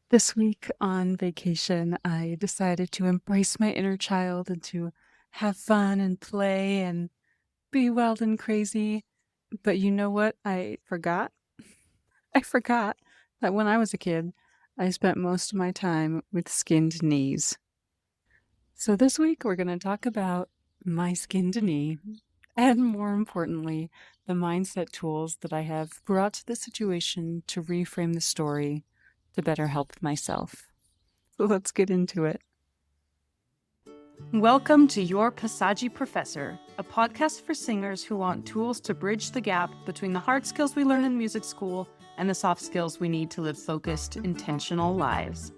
This week on vacation, I decided to embrace my inner child and to have fun and play and be wild and crazy. But you know what? I forgot. I forgot that when I was a kid, I spent most of my time with skinned knees. So this week, we're going to talk about my skinned knee and, more importantly, the mindset tools that I have brought to the situation to reframe the story to better help myself. So let's get into it. Welcome to Your Passaggi Professor, a podcast for singers who want tools to bridge the gap between the hard skills we learn in music school and the soft skills we need to live focused, intentional lives.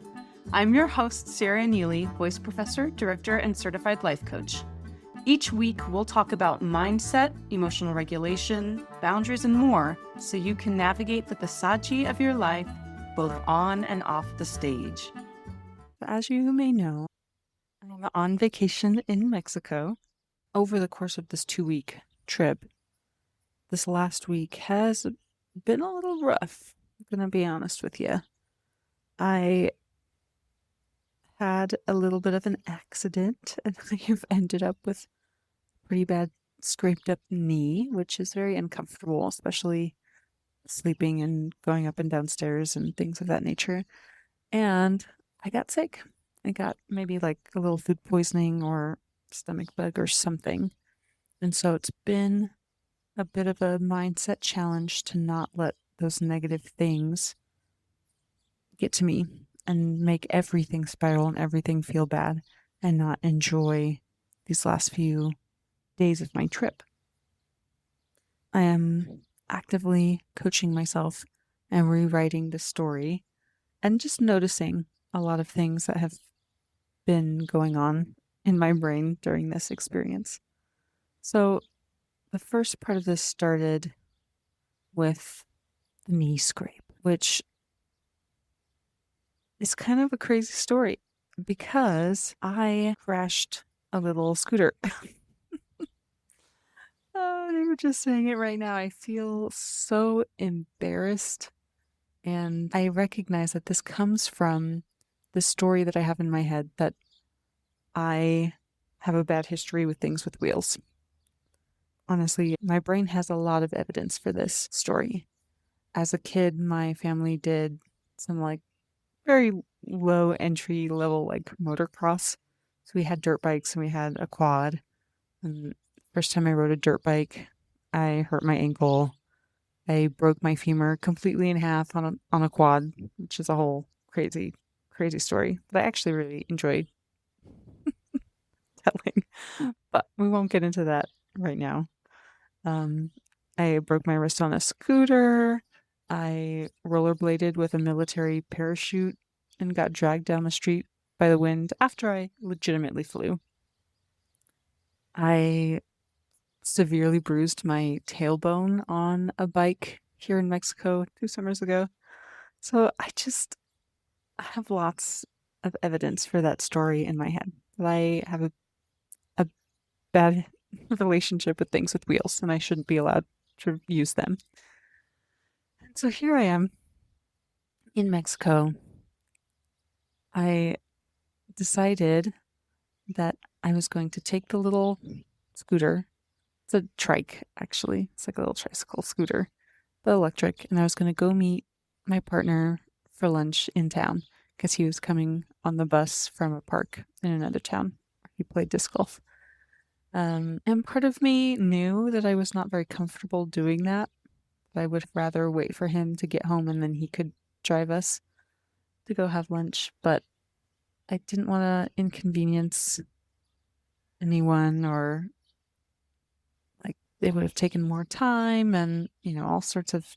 I'm your host, Sarah Neely, voice professor, director, and certified life coach. Each week, we'll talk about mindset, emotional regulation, boundaries, and more so you can navigate the passaggi of your life both on and off the stage. As you may know, I'm on vacation in Mexico. Over the course of this 2-week trip, this last week has been a little rough. I'm going to be honest with you. I had a little bit of an accident and I have ended up with a pretty bad scraped up knee, which is very uncomfortable, especially sleeping and going up and downstairs and things of that nature. And I got sick. I got maybe like a little food poisoning or stomach bug or something. And so it's been a bit of a mindset challenge to not let those negative things get to me and make everything spiral and everything feel bad and not enjoy these last few days of my trip. I am actively coaching myself and rewriting the story and just noticing a lot of things that have been going on in my brain during this experience. So the first part of this started with the knee scrape, which is kind of a crazy story because I crashed a little scooter. Oh, you were just saying it right now. I feel so embarrassed. And I recognize that this comes from the story that I have in my head that I have a bad history with things with wheels. Honestly, my brain has a lot of evidence for this story. As a kid, my family did some like very low entry level like motocross. So we had dirt bikes and we had a quad. And first time I rode a dirt bike, I hurt my ankle. I broke my femur completely in half on a quad, which is a whole crazy, crazy story that I actually really enjoyed telling. But we won't get into that right now. Um, I broke my wrist on a scooter. I rollerbladed with a military parachute and got dragged down the street by the wind after I legitimately flew. I severely bruised my tailbone on a bike here in Mexico 2 summers ago. So I have lots of evidence for that story in my head. That I have a bad relationship with things with wheels and I shouldn't be allowed to use them. And so here I am in Mexico. I decided that I was going to take the little scooter. It's a trike, actually. It's like a little tricycle scooter, but electric. And I was going to go meet my partner for lunch in town because he was coming on the bus from a park in another town. He played disc golf. And part of me knew that I was not very comfortable doing that. I would rather wait for him to get home and then he could drive us to go have lunch. But I didn't want to inconvenience anyone or like it would have taken more time and, all sorts of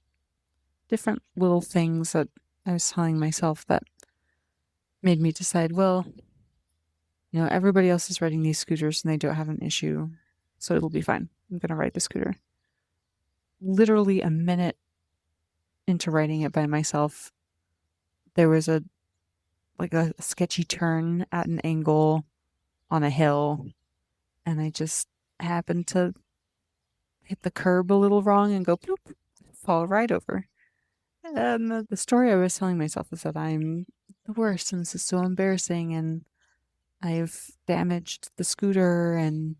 different little things that I was telling myself that made me decide, well, everybody else is riding these scooters and they don't have an issue, so it'll be fine. I'm going to ride the scooter. Literally a minute into riding it by myself, there was a sketchy turn at an angle on a hill, and I just happened to hit the curb a little wrong and go bloop, fall right over. And the story I was telling myself is that I'm the worst and this is so embarrassing and I've damaged the scooter and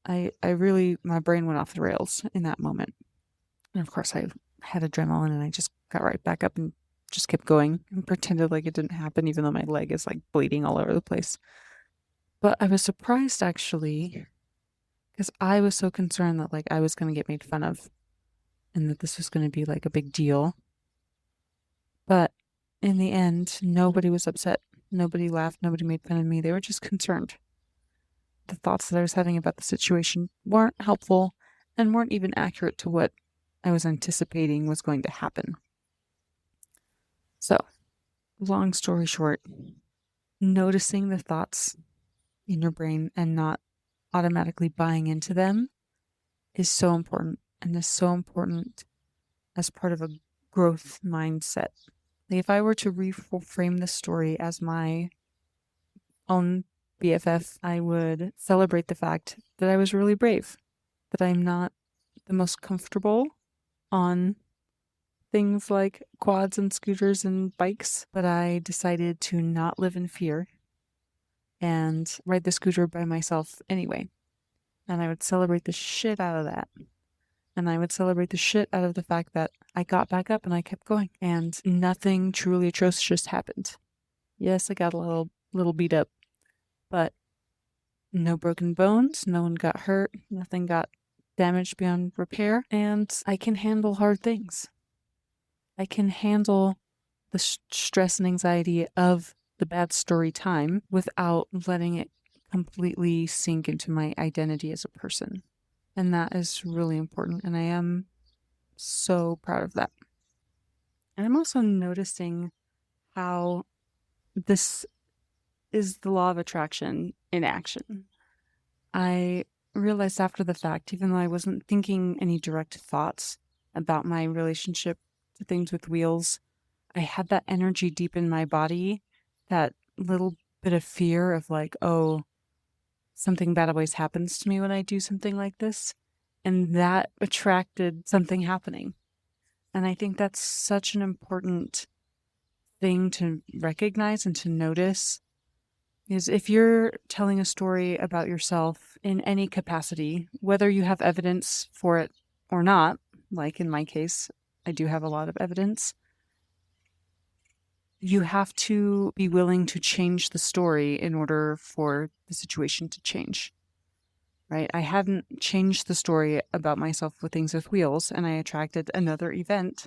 I really my brain went off the rails in that moment. And of course I had adrenaline and I just got right back up and just kept going and pretended like it didn't happen even though my leg is like bleeding all over the place. But I was surprised actually because I was so concerned that like I was going to get made fun of and that this was going to be like a big deal. But in the end, nobody was upset. Nobody laughed. Nobody made fun of me. They were just concerned. The thoughts that I was having about the situation weren't helpful and weren't even accurate to what I was anticipating was going to happen. So, long story short, noticing the thoughts in your brain and not automatically buying into them is so important and is so important as part of a growth mindset. Like if I were to reframe the story as my own BFF, I would celebrate the fact that I was really brave, that I'm not the most comfortable on things like quads and scooters and bikes, but I decided to not live in fear and ride the scooter by myself anyway. And I would celebrate the shit out of that. And I would celebrate the shit out of the fact that I got back up and I kept going and nothing truly atrocious happened. Yes, I got a little beat up, but no broken bones, no one got hurt, nothing got damaged beyond repair, and I can handle hard things. I can handle the stress and anxiety of the bad story time without letting it completely sink into my identity as a person. And that is really important. And I am so proud of that. And I'm also noticing how this is the law of attraction in action. I realized after the fact, even though I wasn't thinking any direct thoughts about my relationship to things with wheels, I had that energy deep in my body, that little bit of fear of like, oh, something bad always happens to me when I do something like this. And that attracted something happening. And I think that's such an important thing to recognize and to notice is if you're telling a story about yourself in any capacity, whether you have evidence for it or not, like in my case, I do have a lot of evidence, you have to be willing to change the story in order for the situation to change, right? I hadn't changed the story about myself with things with wheels, and I attracted another event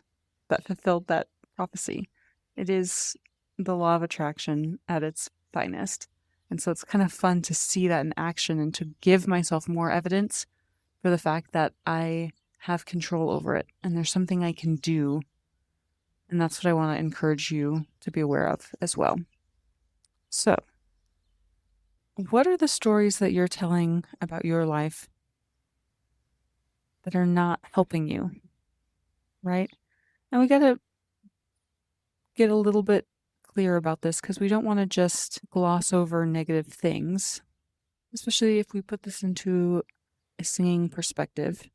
that fulfilled that prophecy. It is the law of attraction at its finest. And so it's kind of fun to see that in action and to give myself more evidence for the fact that I have control over it and there's something I can do. And that's what I want to encourage you to be aware of as well. So, what are the stories that you're telling about your life that are not helping you, right? And we got to get a little bit clear about this because we don't want to just gloss over negative things, especially if we put this into a singing perspective.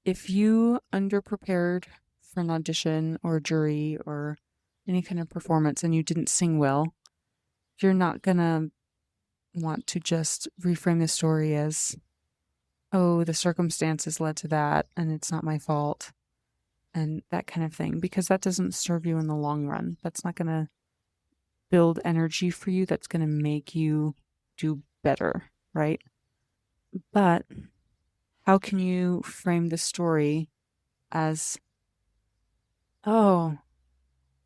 If you underprepared for an audition or a jury or any kind of performance and you didn't sing well, you're not going to want to just reframe the story as, oh, the circumstances led to that and it's not my fault and that kind of thing, because that doesn't serve you in the long run. That's not going to build energy for you. That's going to make you do better, right? But how can you frame the story as, oh,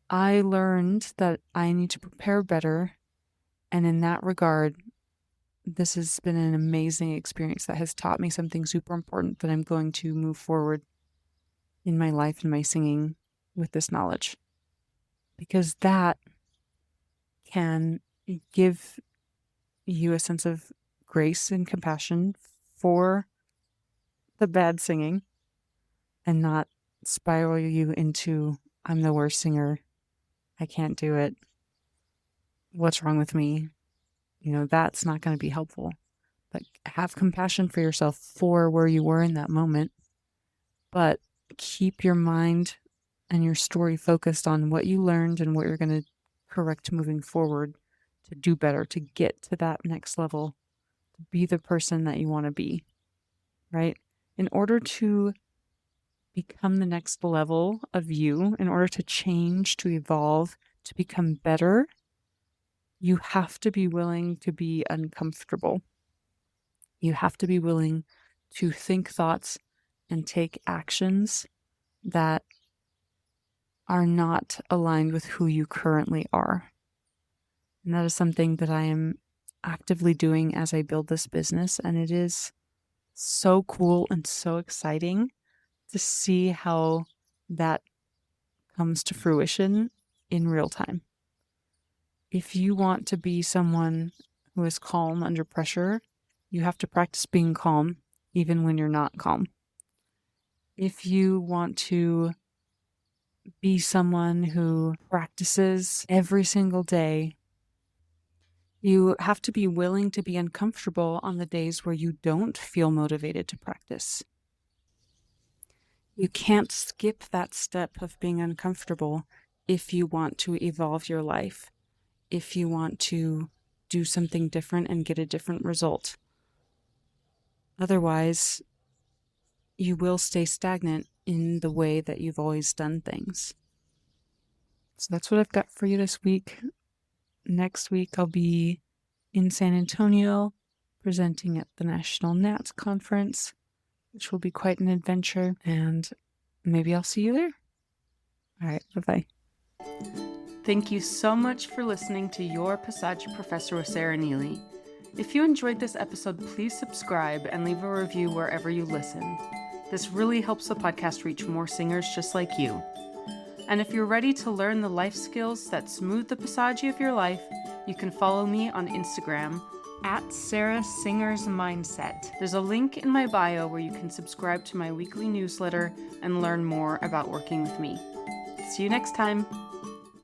I learned that I need to prepare better. And in that regard, this has been an amazing experience that has taught me something super important that I'm going to move forward in my life and my singing with this knowledge. Because that can give you a sense of grace and compassion for the bad singing and not spiral you into, I'm the worst singer. I can't do it. What's wrong with me? That's not going to be helpful. But have compassion for yourself for where you were in that moment. But keep your mind and your story focused on what you learned and what you're going to correct moving forward to do better, to get to that next level, to be the person that you want to be, right? In order to become the next level of you, in order to change, to evolve, to become better, you have to be willing to be uncomfortable. You have to be willing to think thoughts and take actions that are not aligned with who you currently are. And that is something that I am actively doing as I build this business. And it is so cool and so exciting to see how that comes to fruition in real time. If you want to be someone who is calm under pressure, you have to practice being calm even when you're not calm. If you want to be someone who practices every single day, you have to be willing to be uncomfortable on the days where you don't feel motivated to practice. You can't skip that step of being uncomfortable if you want to evolve your life, if you want to do something different and get a different result. Otherwise, you will stay stagnant in the way that you've always done things. So that's what I've got for you this week. Next week, I'll be in San Antonio presenting at the National NAT Conference, which will be quite an adventure, and maybe I'll see you there. All right, bye-bye. Thank you so much for listening to Your Passaggi Professor with Sarah Neely. If you enjoyed this episode, please subscribe and leave a review wherever you listen. This really helps the podcast reach more singers just like you. And if you're ready to learn the life skills that smooth the passaggi of your life, you can follow me on Instagram at Sarah Singer's Mindset. There's a link in my bio where you can subscribe to my weekly newsletter and learn more about working with me. See you next time.